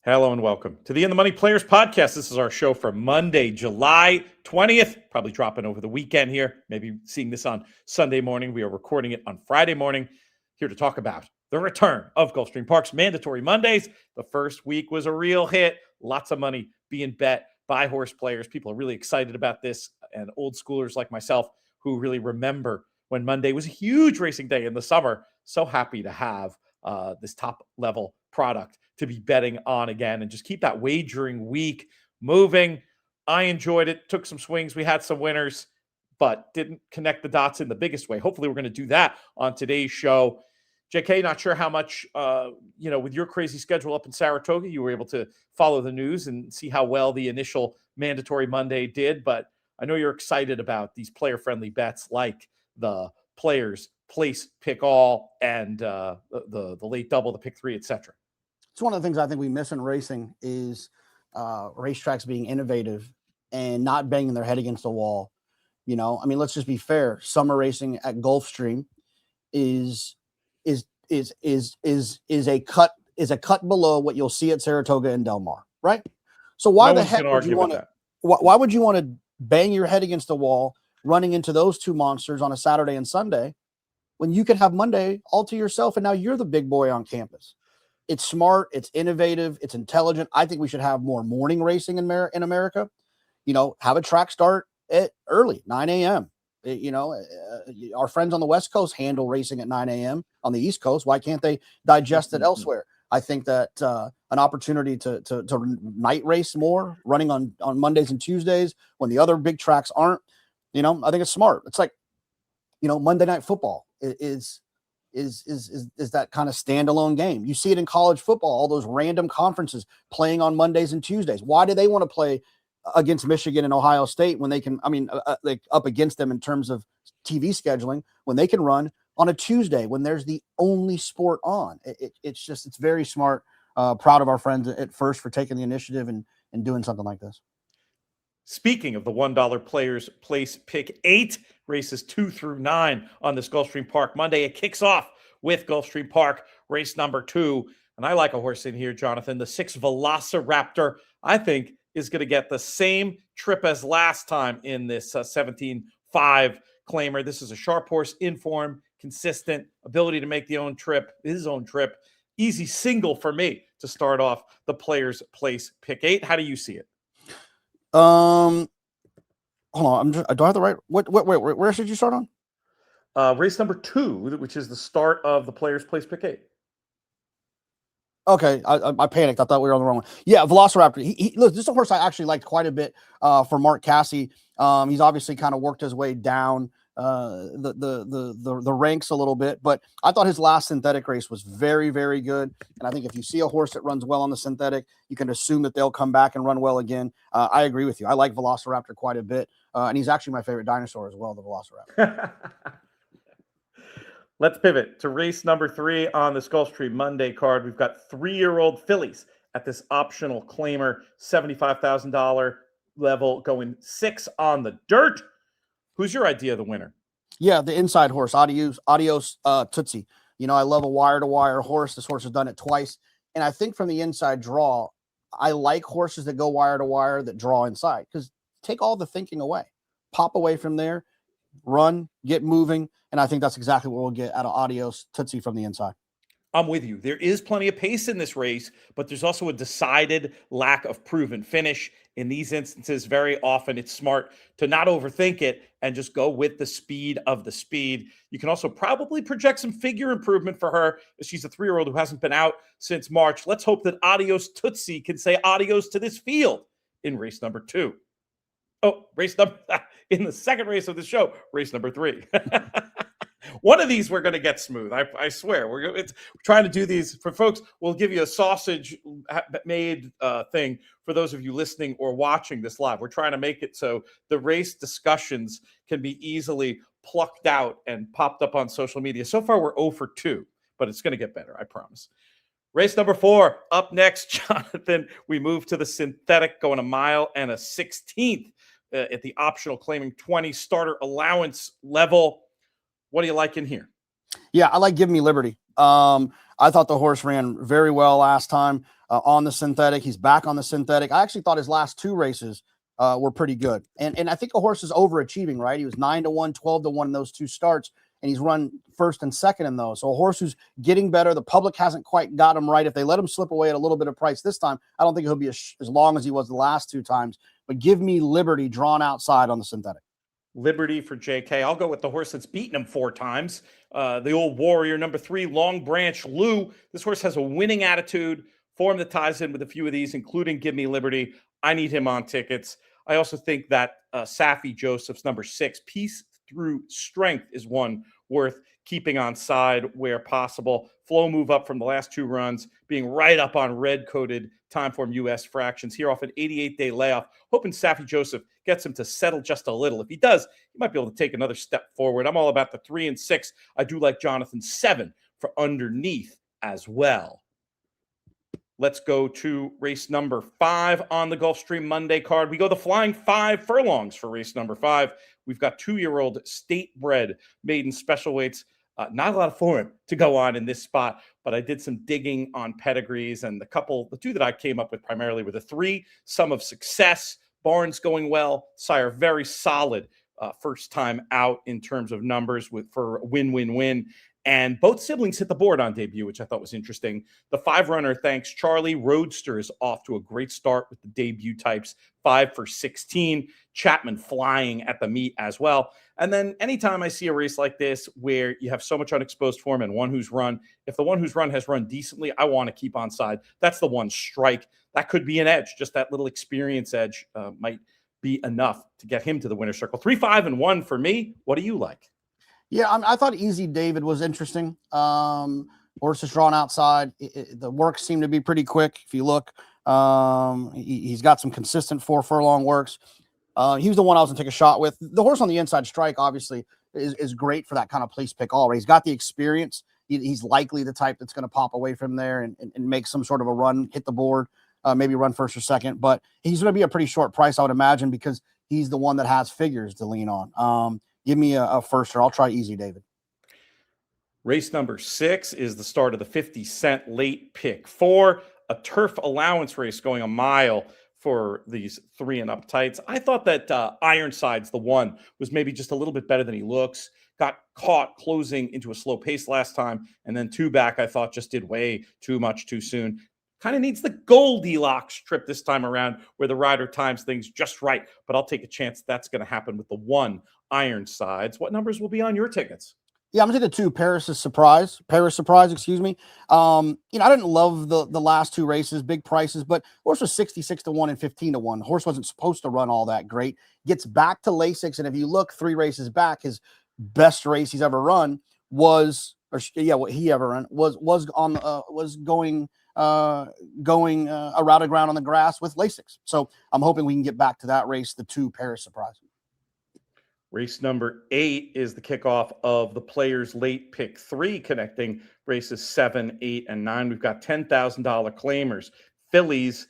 Hello and welcome to the In the Money Players podcast. This is our show for Monday, July 20th. Probably dropping over the weekend here. Maybe seeing this on Sunday morning. We are recording it on Friday morning. Here to talk about the return of Gulfstream Park's mandatory Mondays. The first week was a real hit. Lots of money being bet by horse players. People are really excited about this, and old schoolers like myself who really remember when Monday was a huge racing day in the summer. So happy to have this top level product to be betting on again and just keep that wagering week moving. I enjoyed it, took some swings. We had some winners, but didn't connect the dots in the biggest way. Hopefully we're going to do that on today's show. JK, not sure how much, with your crazy schedule up in Saratoga, you were able to follow the news and see how well the initial mandatory Monday did. But I know you're excited about these player-friendly bets like the Players Place Pick All and the late double, the pick three, etc. It's one of the things I think we miss in racing is racetracks being innovative and not banging their head against the wall. You know, I mean, let's just be fair. Summer racing at Gulfstream is a cut below what you'll see at Saratoga and Del Mar, right? So why the heck would you want to? Why would you want to bang your head against the wall running into those two monsters on a Saturday and Sunday when you can have Monday all to yourself and now you're the big boy on campus? It's smart, it's innovative, it's intelligent. I think we should have more morning racing in America. You know, have a track start at early, 9 a.m. Our friends on the West Coast handle racing at 9 a.m. on the East Coast. Why can't they digest it elsewhere? I think that an opportunity to night race more, running on Mondays and Tuesdays when the other big tracks aren't, I think it's smart. It's like, Monday Night Football is that kind of standalone game. You see it in college football, all those random conferences playing on Mondays and Tuesdays. Why do they want to play against Michigan and Ohio State when they can, like up against them in terms of TV scheduling, when they can run on a Tuesday when there's the only sport on? It's very smart. Proud of our friends at First for taking the initiative and doing something like this. Speaking of the $1 Players Place Pick 8, races 2 through 9 on this Gulfstream Park Monday. It kicks off with Gulfstream Park, race number 2. And I like a horse in here, Jonathan. The 6 Velociraptor, I think, is going to get the same trip as last time in this 17-5 claimer. This is a sharp horse, in form, consistent, ability to make his own trip. Easy single for me to start off the Players Place Pick 8. How do you see it? Hold on. Do I have the right? Where should you start on? Race number 2, which is the start of the Players Place Pick 8. Okay, I panicked. I thought we were on the wrong one. Yeah, Velociraptor. Look, this is a horse I actually liked quite a bit for Mark Casse. He's obviously kind of worked his way down the ranks a little bit, but I thought his last synthetic race was very, very good. And I think if you see a horse that runs well on the synthetic, you can assume that they'll come back and run well again. I agree with you. I like Velociraptor quite a bit, and he's actually my favorite dinosaur as well, the Velociraptor. Let's pivot to race number 3 on this Gulfstream Monday card. We've got 3-year-old fillies at this optional claimer, $75,000 level, going 6 on the dirt. Who's your idea of the winner? Yeah, the inside horse, Adios Tootsie. I love a wire-to-wire horse. This horse has done it twice. And I think from the inside draw, I like horses that go wire-to-wire that draw inside, because take all the thinking away. Pop away from there, run, get moving, and I think that's exactly what we'll get out of Adios Tootsie from the inside. I'm with you. There is plenty of pace in this race, but there's also a decided lack of proven finish. In these instances, very often it's smart to not overthink it and just go with the speed of the speed. You can also probably project some figure improvement for her. She's a 3-year-old who hasn't been out since March. Let's hope that Adios Tootsie can say adios to this field in race number 2. In the second race of the show, race number 3. One of these we're going to get smooth. I swear. We're trying to do these for folks. We'll give you a sausage made thing for those of you listening or watching this live. We're trying to make it so the race discussions can be easily plucked out and popped up on social media. So far, we're 0 for 2, but it's going to get better, I promise. Race number 4 up next, Jonathan. We move to the synthetic, going 1 mile and a 16th at the optional, claiming 20 starter allowance level. What do you like in here? Yeah, I like Give Me Liberty. I thought the horse ran very well last time on the synthetic. He's back on the synthetic. I actually thought his last 2 races were pretty good. And I think the horse is overachieving, right? He was 9-1, 12-1 in those 2 starts, and he's run first and second in those. So a horse who's getting better. The public hasn't quite got him right. If they let him slip away at a little bit of price this time, I don't think he'll be as long as he was the last 2 times. But give me Liberty drawn outside on the synthetic. Liberty for JK. I'll go with the horse that's beaten him 4 times. The old warrior, number 3, Long Branch Lou. This horse has a winning attitude, form that ties in with a few of these, including Give Me Liberty. I need him on tickets. I also think that Safi Joseph's number 6, Peace Through Strength, is one worth keeping on side where possible. Flow move up from the last 2 runs, being right up on red-coated Timeform US fractions here off an 88-day layoff. Hoping Safi Joseph gets him to settle just a little. If he does, he might be able to take another step forward. I'm all about the 3 and 6. I do like Jonathon 7 for underneath as well. Let's go to race number 5 on the Gulfstream Monday card. We go the flying 5 furlongs for race number 5. We've got 2-year-old state-bred maiden special weights. Not a lot of form to go on in this spot, but I did some digging on pedigrees, and the 2 that I came up with primarily were the 3, Sum of Success, Barnes going well, Sire very solid first time out in terms of numbers for win-win-win. And both siblings hit the board on debut, which I thought was interesting. The 5-runner, Thanks Charlie, Roadster, is off to a great start with the debut types, 5 for 16. Chapman flying at the meet as well. And then anytime I see a race like this where you have so much unexposed form and one who's run, if the one who's run has run decently, I want to keep on side. That's the one Strike. That could be an edge. Just that little experience edge might be enough to get him to the winner's circle. 3, 5, and 1 for me. What do you like? Yeah, I thought Easy David was interesting. Horses drawn outside. The work seemed to be pretty quick. If you look, he's got some consistent 4 furlong works. He was the one I was going to take a shot with. The horse on the inside, Strike, obviously is great for that kind of place pick all right. He's got the experience. He's likely the type that's going to pop away from there and make some sort of a run, hit the board, maybe run first or second. But he's going to be a pretty short price, I would imagine, because he's the one that has figures to lean on. Give me a firster. I'll try Easy David. Race number 6 is the start of the 50-cent late pick 4, a turf allowance race going a mile for these 3 and up tights. I thought that Ironside's the one was maybe just a little bit better than he looks. Got caught closing into a slow pace last time, and then 2 back I thought just did way too much too soon. Kind of needs the Goldilocks trip this time around where the rider times things just right, but I'll take a chance that's going to happen with the 1 Ironsides. What numbers will be on your tickets? Yeah, I'm going to take the 2 Paris Surprise, excuse me. I didn't love the last 2 races, big prices, but horse was 66-1 and 15-1. Horse wasn't supposed to run all that great. Gets back to Lasix, and if you look 3 races back, his best race he's ever run was going a route of ground on the grass with Lasix. So I'm hoping we can get back to that race, the 2 Paris Surprise. Race number 8 is the kickoff of the Players Late Pick 3, connecting races 7, 8, and 9. We've got $10,000 claimers, fillies,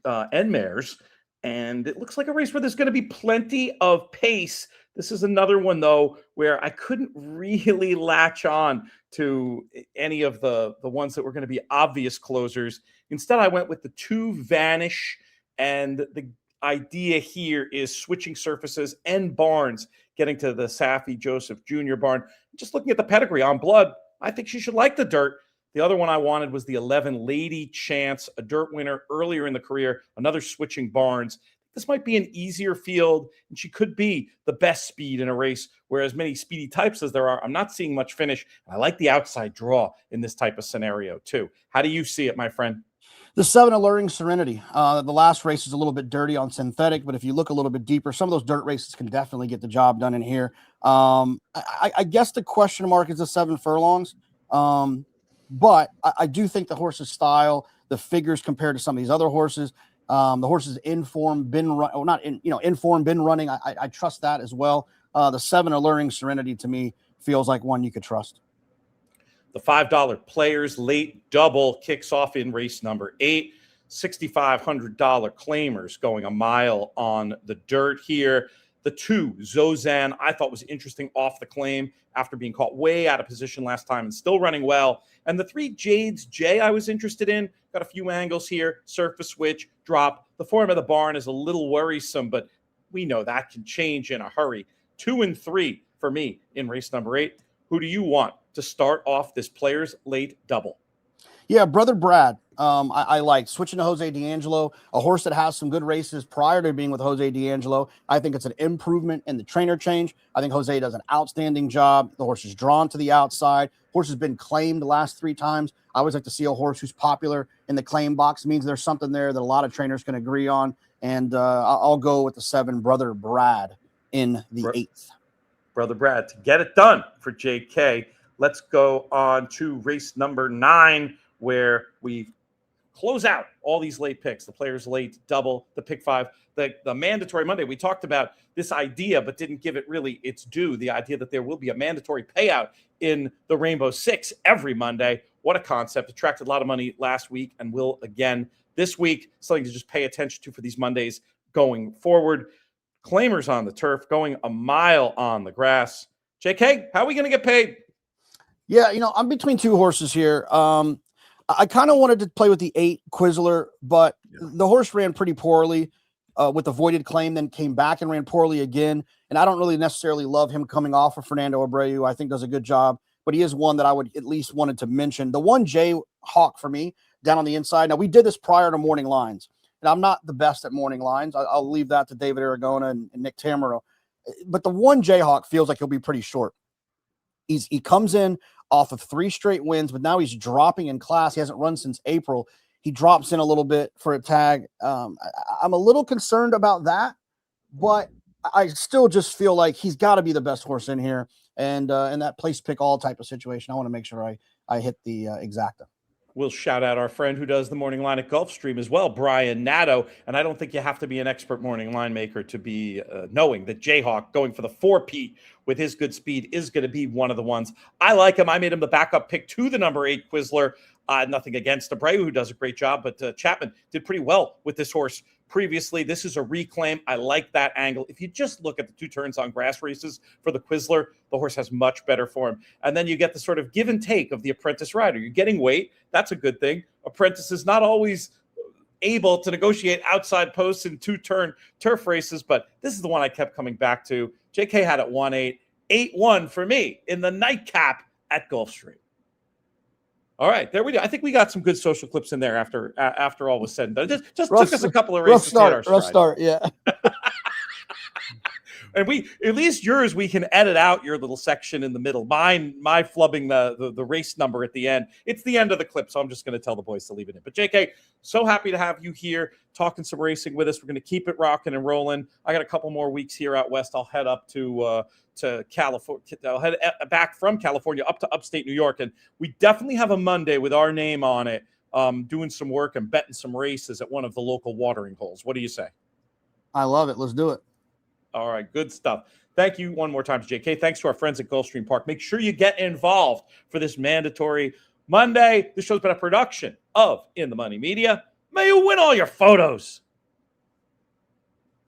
and mares. And it looks like a race where there's going to be plenty of pace. This is another one, though, where I couldn't really latch on to any of the ones that were going to be obvious closers. Instead, I went with the 2 Vanish, and the idea here is switching surfaces and barns, getting to the Safi Joseph Jr. barn. Just looking at the pedigree on blood, I think she should like the dirt. The other one I wanted was the 11 Lady Chance, a dirt winner earlier in the career, another switching barns. This might be an easier field, and she could be the best speed in a race, where as many speedy types as there are, I'm not seeing much finish. I like the outside draw in this type of scenario too. How do you see it, my friend? The 7 Alluring Serenity. The last race is a little bit dirty on synthetic, but if you look a little bit deeper, some of those dirt races can definitely get the job done in here. I guess the question mark is the 7 furlongs. But I do think the horse's style, the figures compared to some of these other horses, the horse's in form, been running. I trust that as well. The 7 Alluring Serenity to me feels like one you could trust. The $5 Players Late Double kicks off in race number 8. $6,500 claimers going a mile on the dirt here. The 2, Zozan, I thought was interesting off the claim after being caught way out of position last time and still running well. And the 3, Jade's J, I was interested in. Got a few angles here, surface switch, drop. The form of the barn is a little worrisome, but we know that can change in a hurry. 2 and 3 for me in race number 8. Who do you want to start off this players late double? Yeah, Brother Brad. I like switching to Jose D'Angelo, a horse that has some good races prior to being with Jose D'Angelo. I think it's an improvement in the trainer change. I think Jose does an outstanding job. The horse is drawn to the outside. Horse has been claimed the last 3 times. I always like to see a horse who's popular in the claim box. It means there's something there that a lot of trainers can agree on. And I'll go with the 7, Brother Brad, in the 8th. Brother Brad to get it done for JK. Let's go on to race number 9, where we close out all these late picks, the players late double, the pick 5, the mandatory Monday. We talked about this idea, but didn't give it really its due. The idea that there will be a mandatory payout in the Rainbow Six every Monday. What a concept. Attracted a lot of money last week and will again this week. Something to just pay attention to for these Mondays going forward. Claimers on the turf, going a mile on the grass. JK, how are we going to get paid? Yeah, I'm between 2 horses here. I kind of wanted to play with the 8 Quizler, but the horse ran pretty poorly with the voided claim, then came back and ran poorly again. And I don't really necessarily love him coming off of Fernando Abreu. I think does a good job, but he is one that I would at least wanted to mention. The 1 Jayhawk for me down on the inside. Now, we did this prior to morning lines, and I'm not the best at morning lines. I'll leave that to David Aragona and Nick Tamaro. But the 1 Jayhawk feels like he'll be pretty short. He comes in off of 3 straight wins, but now he's dropping in class. He hasn't run since April. He drops in a little bit for a tag. I'm a little concerned about that, but I still just feel like he's got to be the best horse in here. And in that place pick all type of situation, I want to make sure I hit the exacta. We'll shout out our friend who does the morning line at Gulfstream as well, Brian Nadeau. And I don't think you have to be an expert morning line maker to be knowing that Jayhawk going for the 4-Pete with his good speed is going to be one of the ones. I like him. I made him the backup pick to the number 8 Quizler. Nothing against Abreu, who does a great job, but Chapman did pretty well with this horse previously. This is a reclaim. I like that angle. If you just look at the 2 turns on grass races for the Quizler, the horse has much better form. And then you get the sort of give and take of the apprentice rider. You're getting weight. That's a good thing. Apprentice is not always able to negotiate outside posts in 2-turn turf races, but this is the one I kept coming back to. JK had it 1-8, 8-1 for me in the nightcap at Gulfstream. All right, there we go. I think we got some good social clips in there after all was said and done. Just took us a couple of races to hit our stride. Rough start, yeah. And at least yours, we can edit out your little section in the middle. My flubbing the race number at the end. It's the end of the clip, so I'm just going to tell the boys to leave it in. But JK, so happy to have you here talking some racing with us. We're going to keep it rocking and rolling. I got a couple more weeks here out west. I'll head up to California. I'll head back from California up to upstate New York, and we definitely have a Monday with our name on it, doing some work and betting some races at one of the local watering holes. What do you say? I love it. Let's do it. All right, good stuff. Thank you one more time to JK. Thanks to our friends at Gulfstream Park. Make sure you get involved for this mandatory Monday. This show's been a production of In the Money Media. May you win all your photos.